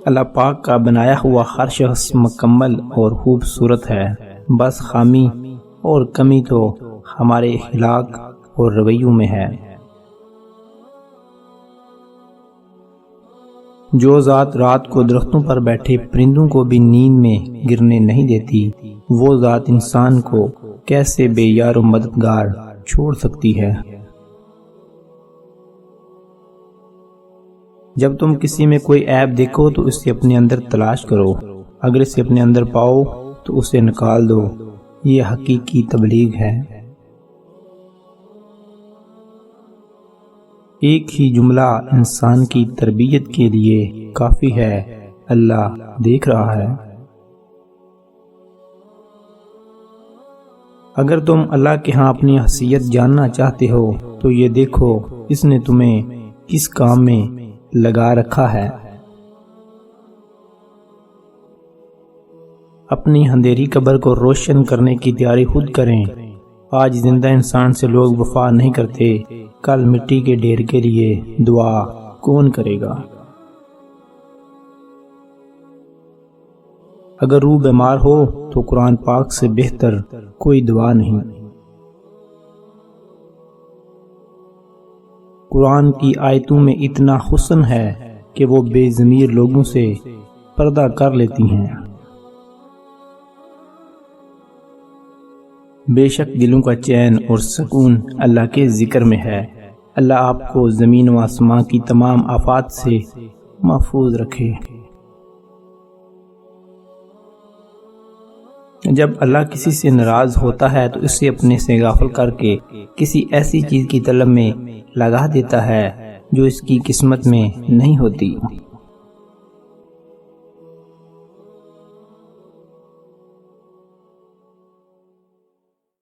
اللہ پاک کا بنایا ہوا ہر شخص مکمل اور خوبصورت ہے، بس خامی اور کمی تو ہمارے اخلاق اور رویوں میں ہے۔ جو ذات رات کو درختوں پر بیٹھے پرندوں کو بھی نیند میں گرنے نہیں دیتی، وہ ذات انسان کو کیسے بے یار و مددگار چھوڑ سکتی ہے؟ جب تم کسی میں کوئی عیب دیکھو تو اسے اپنے اندر تلاش کرو، اگر اسے اپنے اندر پاؤ تو اسے نکال دو، یہ حقیقی تبلیغ ہے۔ ایک ہی جملہ انسان کی تربیت کے لیے کافی ہے، اللہ دیکھ رہا ہے۔ اگر تم اللہ کے ہاں اپنی حیثیت جاننا چاہتے ہو تو یہ دیکھو اس نے تمہیں کس کام میں لگا رکھا ہے۔ اپنی اندھیری قبر کو روشن کرنے کی تیاری خود کریں۔ آج زندہ انسان سے لوگ وفا نہیں کرتے، کل مٹی کے ڈھیر کے لیے دعا کون کرے گا؟ اگر روح بیمار ہو تو قرآن پاک سے بہتر کوئی دوا نہیں۔ قرآن کی آیتوں میں اتنا حسن ہے کہ وہ بے ضمیر لوگوں سے پردہ کر لیتی ہیں۔ بے شک دلوں کا چین اور سکون اللہ کے ذکر میں ہے۔ اللہ آپ کو زمین و آسمان کی تمام آفات سے محفوظ رکھے۔ جب اللہ کسی سے ناراض ہوتا ہے تو اسے اپنے سے غافل کر کے کسی ایسی چیز کی طلب میں لگا دیتا ہے جو اس کی قسمت میں نہیں ہوتی۔